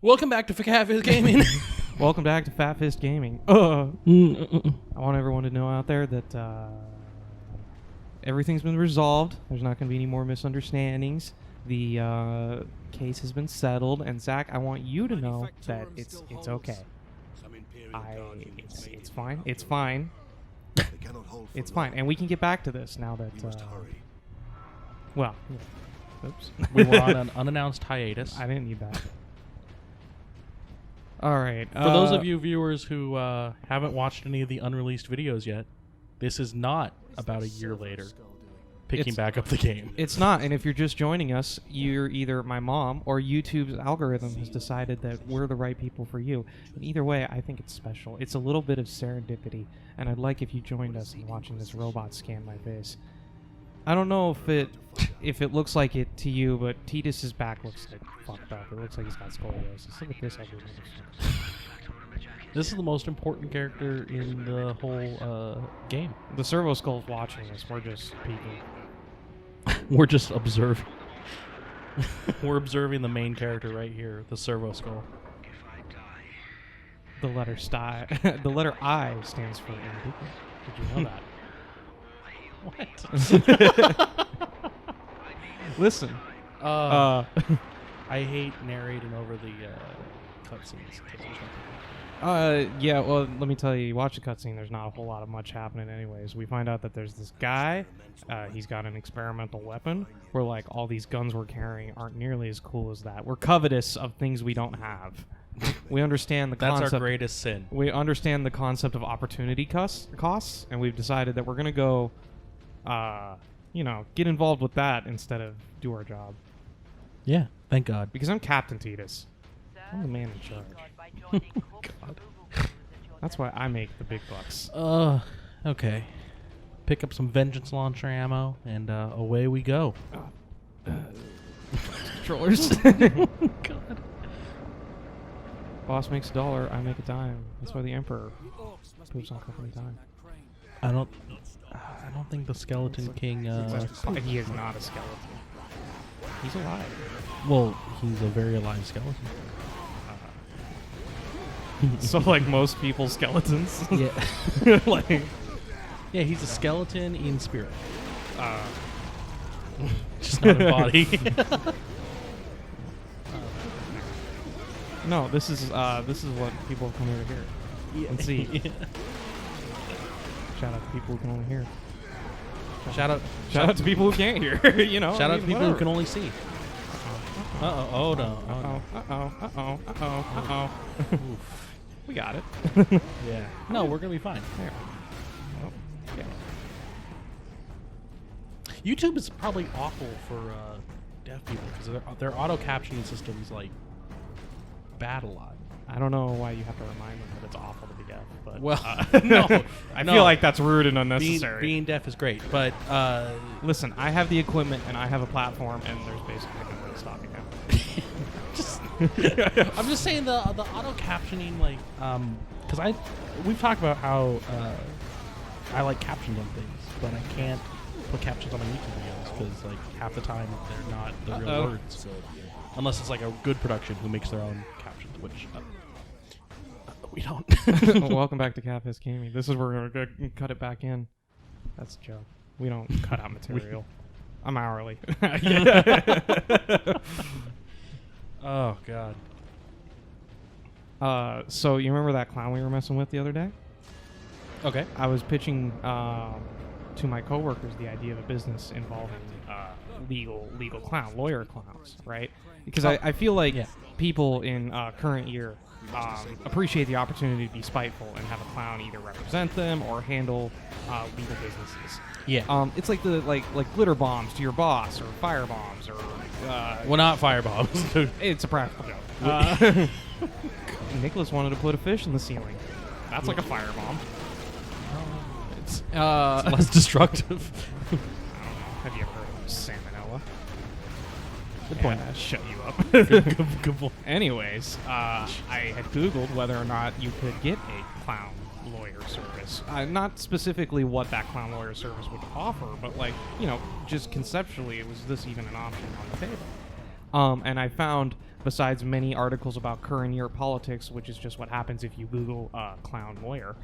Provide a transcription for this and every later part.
Welcome back to Fat Fist Gaming. Welcome back to Fat Fist Gaming. I want everyone to know out there that everything's been resolved. There's not going to be any more misunderstandings. The case has been settled, and Zach, I want you to know that it's okay. It's fine. It's fine. It's fine, and we can get back to this now that. Well, oops. We were on an unannounced hiatus. I didn't need that. All right. For those of you viewers who haven't watched any of the unreleased videos yet, this is not about a year later picking back up the game. It's not, and if you're just joining us, you're either my mom or YouTube's algorithm has decided that we're the right people for you. And either way, I think it's special. It's a little bit of serendipity, and I'd like if you joined us in watching this robot scan my face. I don't know if it looks like it to you, but Titus's back looks like fucked up. It looks like he's got scoliosis. Look at this ugly motherfucker. This is the most important character in the whole game. The Servo Skull's watching this. We're just peeking. We're just observing. We're observing the main character right here, the Servo Skull. The letter the letter I stands for indignant. Did you know that? What? Listen. I hate narrating over the cutscenes. Yeah, well, let me tell you, you watch the cutscene, there's not a whole lot of much happening anyways. We find out that there's this guy, he's got an experimental weapon, where, like, all these guns we're carrying aren't nearly as cool as that. We're covetous of things we don't have. We understand the concept. That's our greatest sin. We understand the concept of opportunity costs, and we've decided that we're going to go, get involved with that instead of do our job. Yeah, thank God. Because I'm Captain Titus. I'm the man in charge. God. That's why I make the big bucks. Okay. Pick up some Vengeance Launcher ammo, and away we go. Controllers. God. Boss makes $1, I make a dime. That's why the Emperor poops on company time. I don't think the Skeleton King. He is not a skeleton. He's alive. Well, he's a very alive skeleton. So, like most people's skeletons. Yeah. Like. Yeah, he's a skeleton in spirit. Just not in body. No, this is what people have come here to hear and see. Yeah. Shout out to people who can only hear. Shout out to people who can't hear. Shout out to people who can only see. Uh-oh. Oh, no. Uh-oh. We got it. Yeah. No, we're going to be fine. There. Oh, yeah. YouTube is probably awful for deaf people because their auto-captioning system's, like, bad a lot. I don't know why you have to remind them that it's awful to be deaf, but no, I feel like that's rude and unnecessary. Being deaf is great, but listen, I have the equipment and I have a platform, and there's basically no way stopping him. I'm just saying the auto captioning, like, because we've talked about how I like captions on things, but I can't put captions on my YouTube videos because, like, half the time they're not the real words, unless it's like a good production who makes their own captions, which. We don't. Welcome back to Fat Fist Gaming. This is where we're going to cut it back in. That's a joke. We don't cut out material. I'm hourly. Oh, God. So you remember that clown we were messing with the other day? Okay. I was pitching to my coworkers the idea of a business involving legal clown, lawyer clowns, right? Because I feel like people in current year appreciate the opportunity to be spiteful and have a clown either represent them or handle legal businesses. Yeah. It's like the like glitter bombs to your boss or fire bombs or well, not fire bombs. It's a practical joke. Nicholas wanted to put a fish in the ceiling. That's like a fire bomb. It's less destructive. Have you ever heard of salmonella? Good point. Shut you up. Good point. Anyways, I had Googled whether or not you could get a clown lawyer service. Not specifically what that clown lawyer service would offer, but, like, just conceptually, was this even an option on the table? And I found, besides many articles about current year politics, which is just what happens if you Google clown lawyer,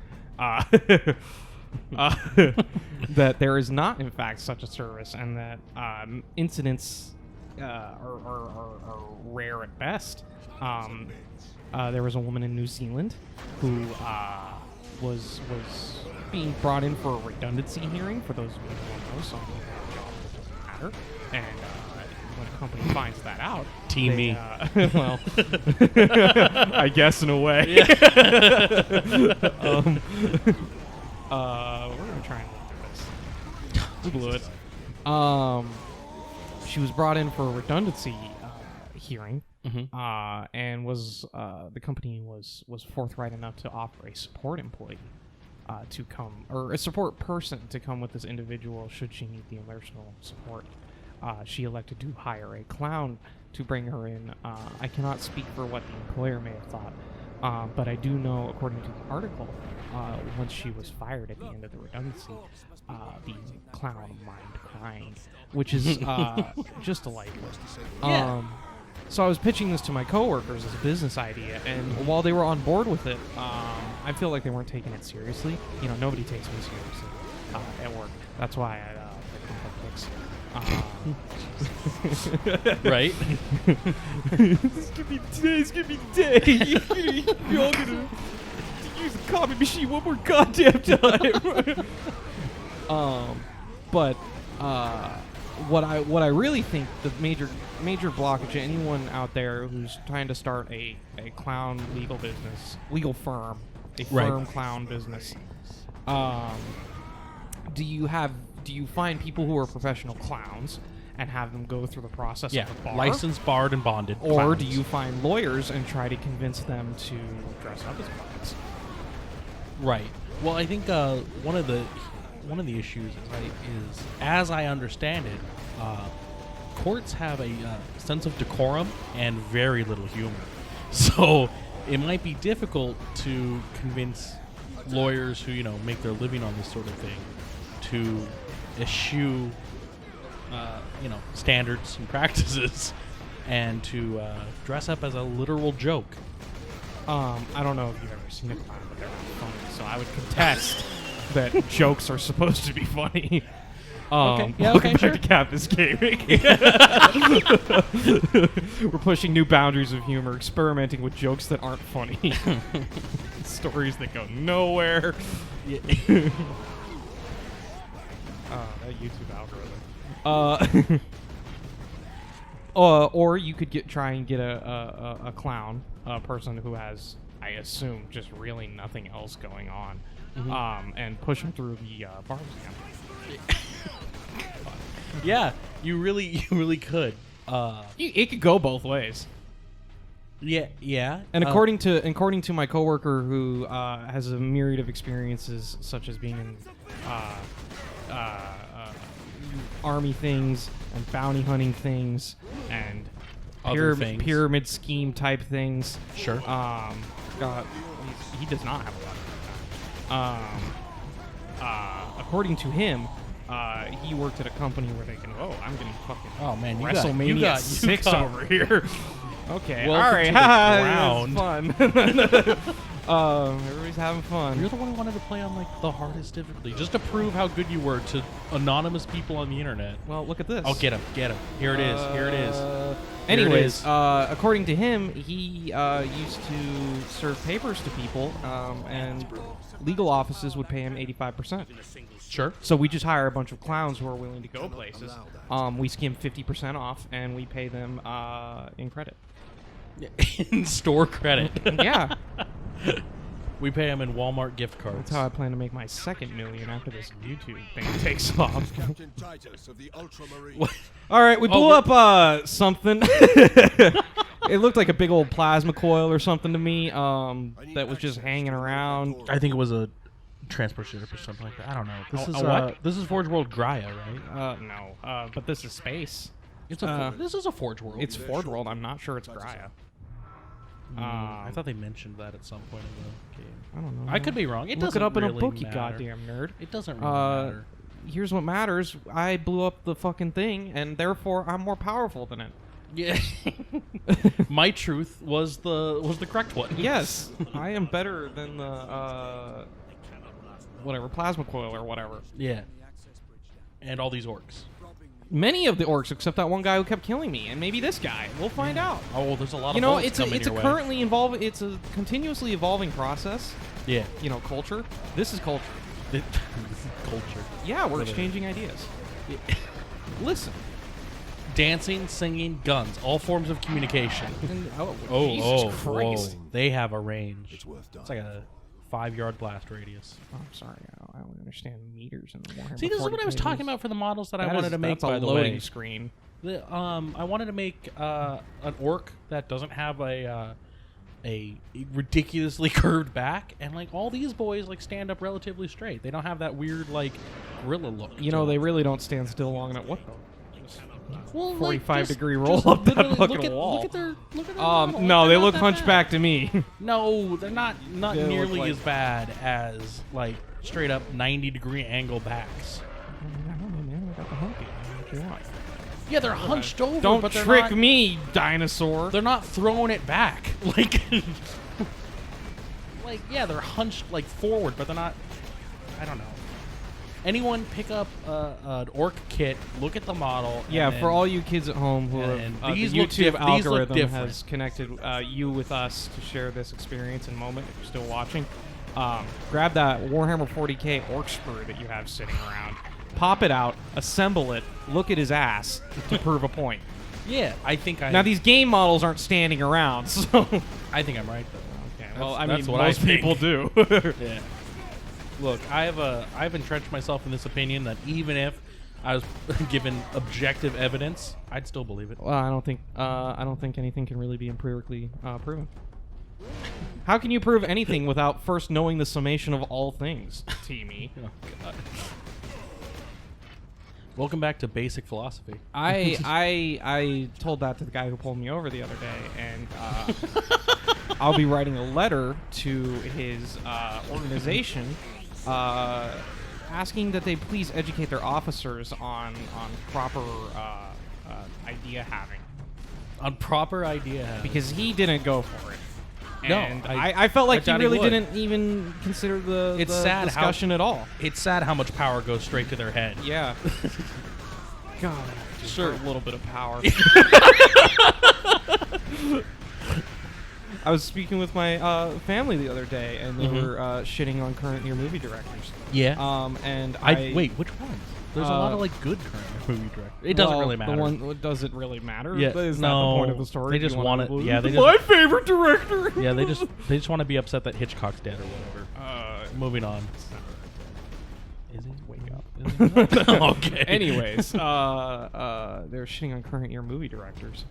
that there is not, in fact, such a service, and that incidents are rare at best. There was a woman in New Zealand who was being brought in for a redundancy hearing. For those of you who don't know, some job doesn't matter, and when a company finds that out, Team me. Well, I guess in a way. Yeah. We're gonna try and look through this. We blew it. She was brought in for a redundancy hearing, and was the company was forthright enough to offer a support employee to come, or a support person to come with this individual should she need the emotional support. She elected to hire a clown to bring her in. I cannot speak for what the employer may have thought, but I do know, according to the article, once she was fired at the end of the redundancy, the clown mined crying, which is just delightful. Yeah. So I was pitching this to my coworkers as a business idea, and while they were on board with it, I feel like they weren't taking it seriously. You know, nobody takes me seriously at work. That's why I pick up Right. This could be today's gonna be the day. You're all gonna use the copy machine one more goddamn time. But what I really think the major blockage to anyone out there who's trying to start a clown legal firm, a firm clown business, do you find people who are professional clowns and have them go through the process of the bar? Licensed, barred, and bonded. Or clowns. do you find lawyers and try to convince them to dress up as clowns? Right. Well, I think one of the issues is, as I understand it, courts have a sense of decorum and very little humor. So it might be difficult to convince lawyers who make their living on this sort of thing to eschew standards and practices and to dress up as a literal joke. I don't know if you've ever seen a clown, but they're not funny, so I would contest that jokes are supposed to be funny. Okay. Yeah, welcome okay, back to Campus Gaming. We're pushing new boundaries of humor, experimenting with jokes that aren't funny. Stories that go nowhere. Yeah. That YouTube algorithm. Or you could try and get a clown, a person who has, I assume, just really nothing else going on, and push them through the bar exam. Yeah, you really could. It could go both ways. Yeah. And according to my coworker, who has a myriad of experiences, such as being in army things and bounty hunting things and Other things. pyramid scheme type things. Sure. He does not have a lot of time. According to him, he worked at a company where they can. Oh, I'm getting fucking. Oh man, WrestleMania 6 over here. Okay, Welcome all right. to the ground. Fun. Everybody's having fun. You're the one who wanted to play on the hardest difficulty, just to prove how good you were to anonymous people on the internet. Well, look at this. Oh, get him. Here it is. Here it is. Anyways, according to him, he used to serve papers to people, and legal offices would pay him 85%. Sure. So we just hire a bunch of clowns who are willing to go places. We skim 50% off, and we pay them in credit. In store credit. Yeah. We pay them in Walmart gift cards. That's how I plan to make my second million after this YouTube thing takes off. All right, we blew up something. It looked like a big old plasma coil or something to me that was just hanging around. I think it was a transport ship or something like that. I don't know. This is what? This is Forge World Graia, right? No. But this is space. This is a Forge World. It's Forge World. I'm not sure it's Graia. I thought they mentioned that at some point in the game. I don't know. I could be wrong. It Look doesn't it up in really a book, you matter. goddamn nerd. It doesn't really matter. Here's what matters. I blew up the fucking thing, and therefore I'm more powerful than it. Yeah. My truth was the correct one. Yes, I am better than the whatever plasma coil or whatever. Yeah. And all these orcs. Many of the orcs, except that one guy who kept killing me, and maybe this guy. We'll find out. Oh, well, there's a lot of You know, bullets it's a coming your way. currently evolving. It's a continuously evolving process. Yeah. You know, culture. This is culture. This is culture. Yeah, we're exchanging ideas. Listen. Dancing, singing, guns, all forms of communication. And, Jesus Christ. Whoa. They have a range. It's worth done. It's like a 5-yard blast radius. Oh, I'm sorry, I don't understand meters in the Warhammer. See, this is what I was 40K. talking about for the models that I wanted to make, That's by a the loading way. screen. I wanted to make an orc that doesn't have a ridiculously curved back, and like all these boys like stand up relatively straight. They don't have that weird like gorilla look. You know, they really don't stand still long enough. What the? well, 45-degree roll up that fucking wall. Look at their model. No, They're they not look that hunchback to me. bad. No, they're not They look nearly like- as bad as like straight up 90-degree angle backs. Yeah, they're hunched over. Don't but they're trick not, me, dinosaur. They're not throwing it back. Like, yeah, they're hunched like forward, but they're not. I don't know. Anyone pick up an orc kit, look at the model. Yeah, and for all you kids at home who and have these the look YouTube these look algorithm different. has connected you with us to share this experience and moment if you're still watching. Grab that Warhammer 40k orc sprue that you have sitting around, pop it out, assemble it, look at his ass to prove a point. Yeah, I think I. Now these game models aren't standing around, so I think I'm right though. okay. Well, I That's mean, what I most think. people do. Yeah. Look, I've entrenched myself in this opinion that even if I was given objective evidence, I'd still believe it. Well, I don't think anything can really be empirically proven. How can you prove anything without first knowing the summation of all things, Teamy? Oh, God. Welcome back to basic philosophy. I told that to the guy who pulled me over the other day, and I'll be writing a letter to his organization asking that they please educate their officers on proper idea having. On proper idea having. Because he didn't go for it. No, And I felt like he doubt he really would. didn't even consider the It's the sad how- discussion at all. It's sad how much power goes straight to their head. Yeah. God, Sure. a little bit of power. I was speaking with my family the other day, and they were shitting on current year movie directors. Yeah. And Wait, which ones? There's a lot of like good current movie directors. It doesn't really matter. The one does it really matter? Yeah, Is that no, the point of the story? they Do you just wanna want it- lose- yeah, they my just- favorite director. Yeah, they just want to be upset that Hitchcock's dead or whatever. Moving on. Is he? Wake up. Is he? Okay. Anyways, they're shitting on current year movie directors,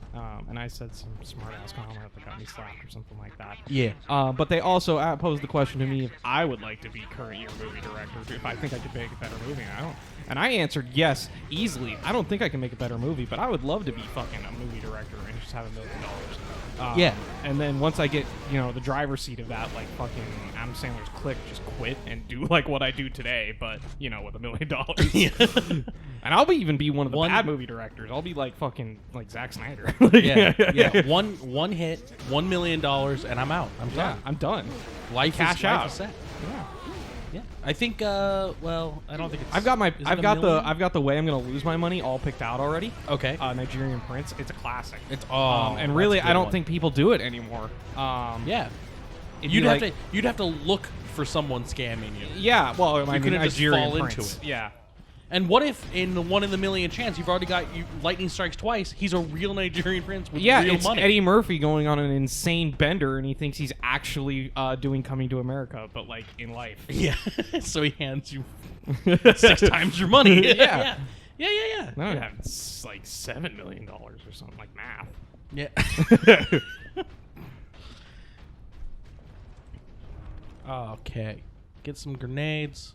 and I said some smart ass comment that got me slapped or something like that. Yeah. But they also posed the question to me if I would like to be current year movie director, if I think I could make a better movie. And I answered yes, easily. I don't think I can make a better movie, but I would love to be fucking a movie director and just have $1 million. Yeah. And then once I get, the driver's seat of that, like fucking Adam Sandler's Click, just quit and do like what I do today, but with $1 million. And I'll even be one of the bad movie directors. I'll be like fucking like Zack Snyder. Yeah. One hit, $1 million, and I'm out. I'm done. I'm done. Life Cash is, out. Life is set. Yeah. Yeah. I think. Well, I don't think it's. I've got is it $1 million? I've got the way I'm gonna lose my money all picked out already. Okay. Nigerian Prince. It's a classic. It's and really, I don't think people do it anymore. Yeah. It'd You'd be have like- to. You'd have to look for someone scamming you. Yeah. Well, I mean, couldn't just Nigerian fall into Prince. it. Yeah. And what if in the 1 in a million chance you've already got lightning strikes twice? He's a real Nigerian prince with Yeah, real it's money. Eddie Murphy going on an insane bender, and he thinks he's actually doing Coming to America, but like in life. Yeah. So he hands you 6 times your money. Yeah. Yeah. No, yeah, it's like $7 million or something like math. Yeah. Okay. Get some grenades.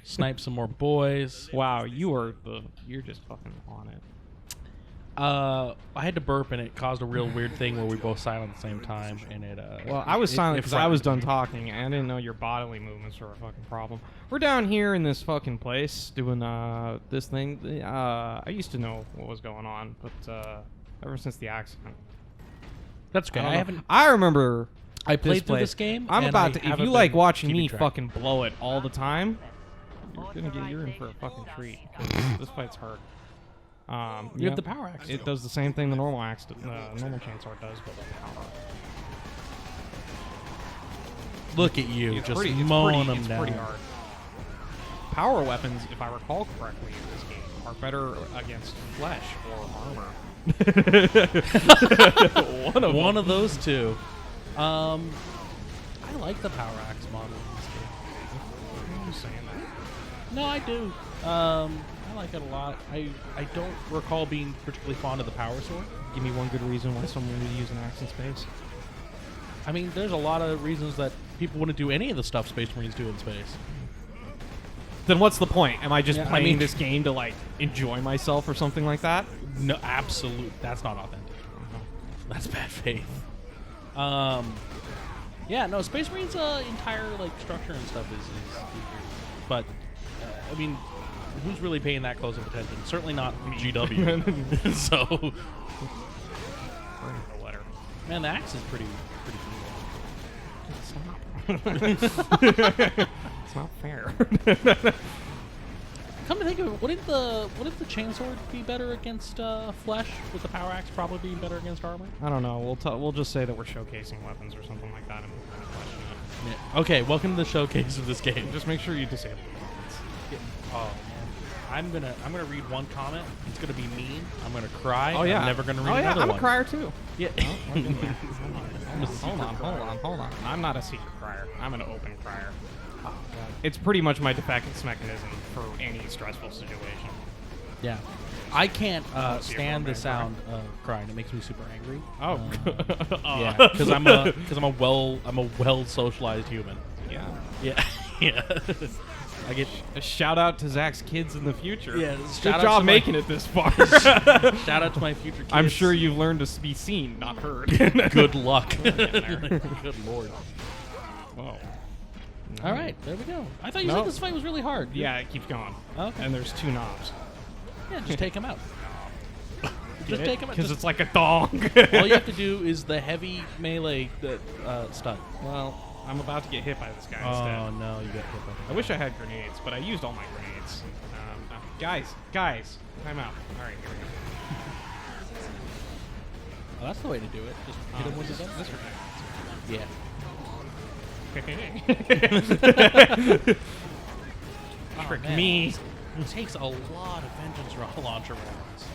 Snipe some more boys. Wow, you're just fucking on it. I had to burp and it caused a real weird thing where we both silent at the same time, and it. Well, I was silent because I was frightened done talking, and I didn't know your bodily movements were a fucking problem. We're down here in this fucking place doing this thing. I used to know what was going on, but ever since the accident. That's okay. I haven't. I remember. I played through place. this game. I'm and about I to. If haven't you like been watching keeping me track. fucking blow it all the time, you're in for a fucking treat. 'Cause this fight's hard. You have the power axe. It does the same thing the normal normal chainsaw does, but with power. Look at you, It's just pretty, mowing them it's down. pretty hard. Power weapons, if I recall correctly, in this game are better against flesh or armor. One of those two. I like the power axe model in this game. Why are you saying that? No, I do. I like it a lot. I don't recall being particularly fond of the power sword. Give me one good reason why someone would use an axe in space. I mean, there's a lot of reasons that people wouldn't do any of the stuff Space Marines do in space. Then what's the point? Am I just Yeah, I playing mean- this game to like enjoy myself or something like that? No, absolute. That's not authentic. That's bad faith. Yeah, no, Space Marines' entire like structure and stuff is weird. But I mean, who's really paying that close of attention? Certainly not GW. So, Writing a letter. man, the axe is pretty It's not fair. Come to think of it, wouldn't the chainsword be better against flesh, with the power axe probably being better against armor? I don't know. We'll just say that we're showcasing weapons or something like that. And we'll kind of question it. Yeah. Okay, welcome to the showcase of this game. Just make sure you disable the weapons. Oh man, I'm gonna read one comment. It's gonna be mean. I'm gonna cry. Oh yeah. I'm never gonna read oh, yeah. another I'm one. a crier too. Yeah. Hold on. I'm not a secret crier. I'm an open crier. Oh, God. It's pretty much my defense mechanism for any stressful situation. Yeah. I can't see a stand the romance sound of crying. It makes me super angry. Oh. Yeah, because I'm a well socialized human. Yeah. Yeah. Yeah. I get A shout out to Zach's kids in the future. Yeah, Good shout out job to my- making it this far. shout out to my future kids. I'm sure you've learned to be seen, not heard. Good luck. Getting there. Good lord. Whoa. All right, there we go. I thought you No. said this fight was really hard. Yeah, it keeps going. Okay. And there's 2 knobs. Yeah, just take him out. Just take him out. Because Just- it's like a thong. all you have to do is the heavy melee stun. Well, I'm about to get hit by this guy Oh instead. no, you got hit by I wish I had grenades, but I used all my grenades. Guys, time out. All right, here we go. Oh, that's the way to do it. Just hit him with this, the gun. this Yeah. Trick man. me. It takes a lot of vengeance launcher rounds.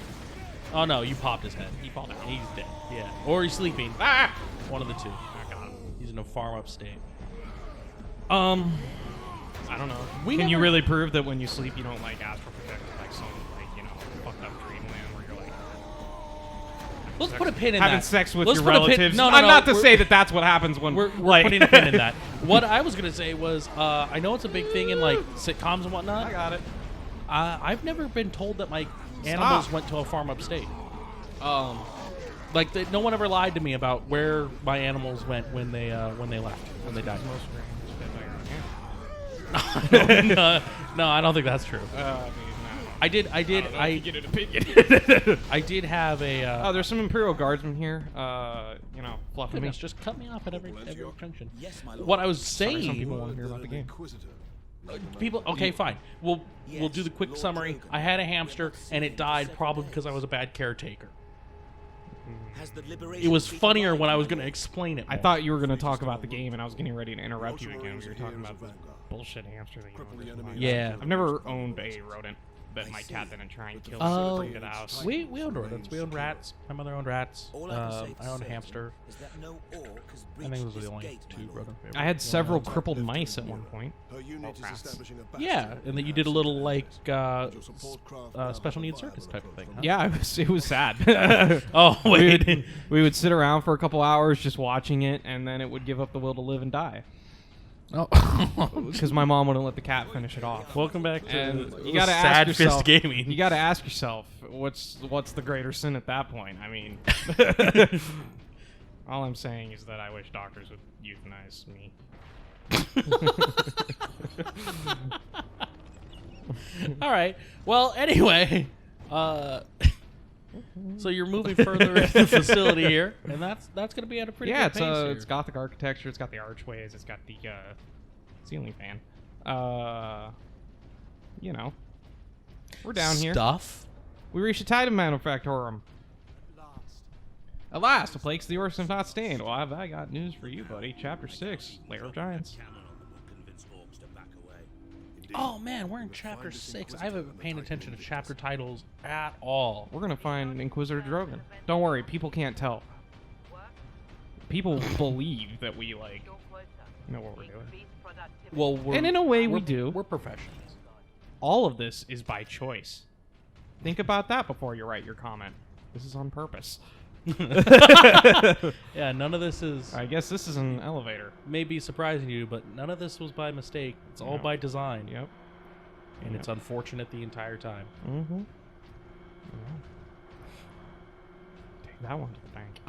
Oh no, you popped his head. He popped it. He's dead. Yeah. Or he's sleeping. Ah! One of the two. I got him. He's in a farm up state. I don't know. We Can you never- really prove that when you sleep you don't like astral project like some fucked up dreamland where you're like Let's put a pin in having that. sex with Let's your put a pin- relatives? No, Not to we're- say that that's what happens when We're like putting a pin in that. What I was gonna say was, I know it's a big thing in like sitcoms and whatnot. I got it. I've never been told that my animals went to a farm up state. Like no one ever lied to me about where my animals went when they left, when they died. No, I don't think that's true. I did have a. Oh, there's some Imperial Guardsmen here. Fluffing me. Goodness, just cut me off at every junction. Yes, my What I was Sorry, saying. some people want to hear about the game. Inquisitor. People, okay, fine. We'll do the quick summary. I had a hamster and it died probably because I was a bad caretaker. It was funnier when I was going to explain it. I more. thought you were going to talk about the game, and I was getting ready to interrupt you again. We were talking about the bullshit hamster that you owned. Yeah. I've never owned a rodent that my cat didn't try and kill Oh, to bring to the house. We owned rodents. We owned rats. My mother owned rats. All I can say I for owned a certain hamster. is that no orc has I think those were the breached only this gate, two my rodents. I had several crippled mice at one point. Her unit is rats. establishing a Yeah, bastion and then you did a little like support craft special needs circus type of thing. Huh? Yeah, it was sad. Oh wait. we would sit around for a couple hours just watching it, and then it would give up the will to live and die. Oh. Because my mom wouldn't let the cat finish it off. Welcome back to And you gotta ask Sad yourself. Fist Gaming. You gotta ask yourself, what's the greater sin at that point? I mean, all I'm saying is that I wish doctors would euthanize me. All right. Well, anyway, So you're moving further into the facility here, and that's going to be at a pretty good pace here. It's Gothic architecture. It's got the archways. It's got the ceiling fan. You know, we're down here. Stuff. We reached the Titan Manufactorum. At last, the plagues of the orcs have not stained. Well, have I got news for you, buddy. Chapter 6, Lair of Giants. Oh man, we're in chapter 6. I haven't been paying attention to chapter titles at all. We're gonna find Inquisitor Drogan. Don't worry, people can't tell. People believe that we like know what we're doing. Well, And in a way, we do. We're professionals. All of this is by choice. Think about that before you write your comment. This is on purpose. Yeah, none of this is. I guess this is an elevator. May be surprising to you, but none of this was by mistake. It's all by design. Yep. And it's unfortunate the entire time. Mm-hmm. Take that one to the bank.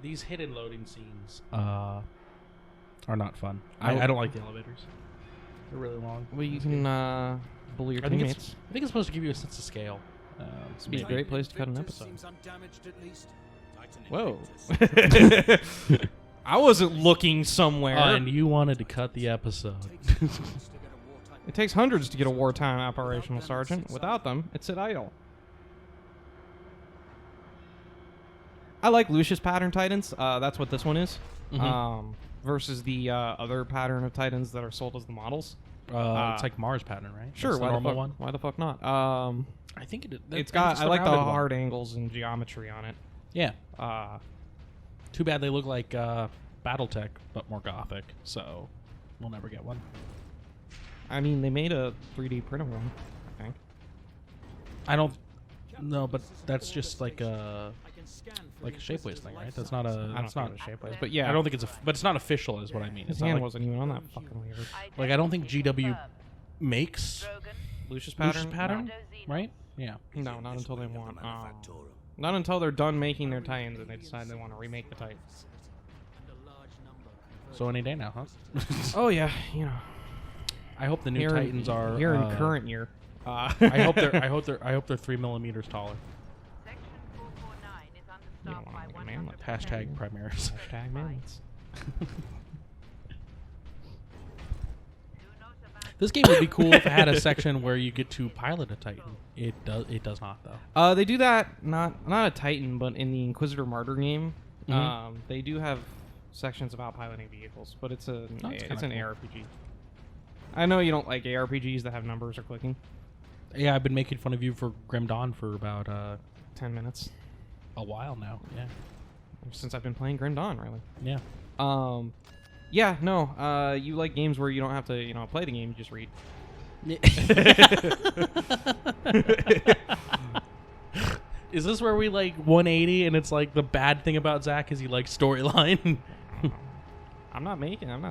These hidden loading scenes are not fun. I don't like the elevators. They're really long. Well, you can bully your I think teammates. it's supposed to give you a sense of scale. It'd be a great place to cut an episode. Seems undamaged at least. Whoa. I wasn't looking somewhere. And you wanted to cut the episode. It takes hundreds to get a wartime operational sergeant. Without them, it's at idle. I like Lucius pattern titans. That's what this one is. Versus the other pattern of titans that are sold as the models. It's like Mars pattern, right? Sure. That's the normal one. Why the fuck not? I think It's got. I like the hard angles and geometry on it. Yeah. Too Too bad they look like BattleTech, but more gothic. So we'll never get one. I mean, they made a 3D print of one, I think. I don't. No, but that's just like a shapeways thing, right? That's not a. I don't It's think not it was shapeless, but yeah. I don't think it's a. But it's not official, is what I mean. His It's not hand like, wasn't even on that fucking lever. like I don't think GW makes Lucius Lucius pattern, right? Yeah. No, not until they want. Not until they're done making their Titans and they decide they want to remake the Titans. So any day now, huh? Oh yeah, you know. I hope the new Titans are here in current year. I hope they're 3 millimeters taller. You don't want to make a man like Hashtag Primaris. Hashtag manlets. This game would be cool if it had a section where you get to pilot a Titan. It does not though. They do that not a Titan, but in the Inquisitor Martyr game, they do have sections about piloting vehicles, but it's an cool. ARPG. I know you don't like ARPGs that have numbers or clicking. Yeah, I've been making fun of you for Grim Dawn for about 10 minutes. a while now. Yeah. Since I've been playing Grim Dawn, really. Yeah. Yeah, no. You like games where you don't have to, play the game, you just read. Is this where we like 180 and it's like the bad thing about Zach is he likes storyline? I'm not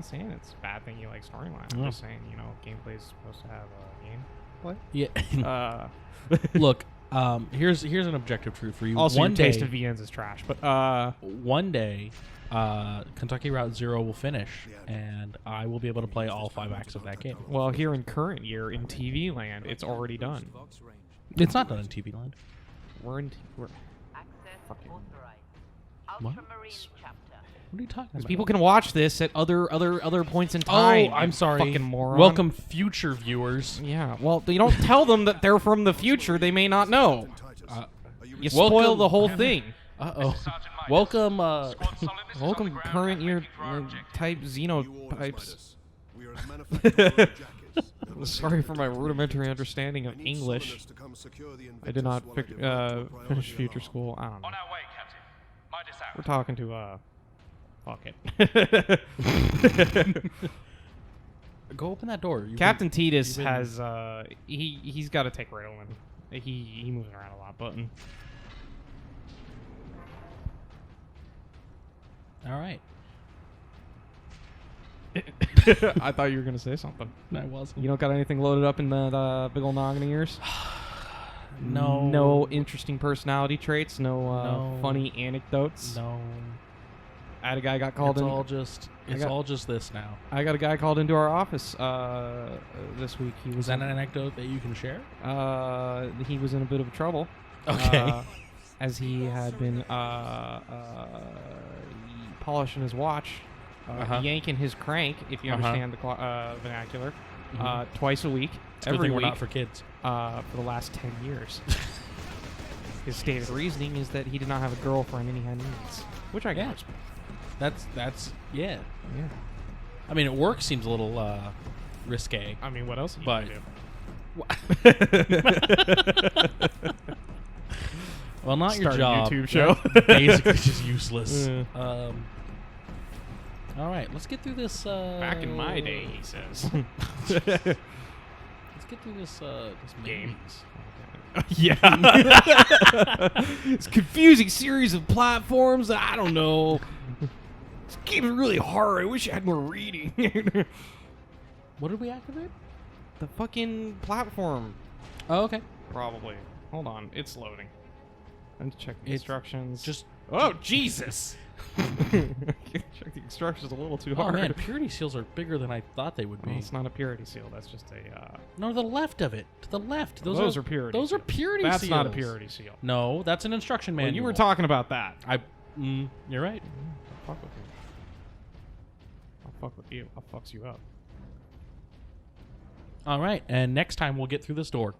saying it's a bad thing you like storyline. I'm just saying, gameplay is supposed to have gameplay. Yeah. Look, here's an objective truth for you. Also, one your day, taste of VNs is trash, but one day, Kentucky Route Zero will finish, and I will be able to play all 5 acts of that game. well, here in current year in TV land, it's already done. It's not done in TV Land. We're What? What are you talking about? people can watch this at other points in time. Oh, I'm sorry. Fucking moron. Welcome, future viewers. Yeah. Well, you don't tell them that they're from the future. They may not know. You spoil welcome- the whole thing. Uh-oh. Welcome, Welcome, current year type xenotypes. We are manufacturing jackets. Sorry for my rudimentary understanding of English. I did not finish future school. I don't know. On our way, Captain. Might us out. We're talking to fuck it. go open that door. Captain Titus been- has he's got to take Ritalin. He moves around a lot, button. All right. I thought you were gonna say something. I wasn't. You don't got anything loaded up in the big ol' noggin of yours? No. No interesting personality traits. No, No. funny anecdotes. No. I had a guy got called It's in. all just this now. I got a guy called into our office this week. He Is was that an anecdote that you can share? he was in a bit of trouble. Okay. as he had been polishing his watch, yanking his crank, if you understand the vernacular, twice a week, every we're week, not for kids. for the last 10 years. His stated reasoning is that he did not have a girlfriend and he had needs, which I guess. That's yeah. Yeah. I mean, at work seems a little risque. I mean, what else? But do? well, not Start your job. a YouTube show. That's basically just useless. Yeah. All right, let's get through this. Back in my day, he says. Let's get through this Game. maze. Yeah. It's a confusing series of platforms. I don't know. This game is really hard. I wish I had more reading. What did we activate? The fucking platform. Oh, okay. Probably. Hold on. It's loading. I need to check the It's instructions. Just Oh, Jesus. Check the instructions a little too oh hard. man, purity seals are bigger than I thought they would be. Well, it's not a purity seal. That's just a... No, to the left of it. To the left. Those are purity Those are seals. purity That's seals. not a purity seal. No, that's an instruction manual. Well, you were talking about that. You're right. I'll fuck with you. I'll fuck with you. I'll fucks you up. All right, and next time we'll get through this door.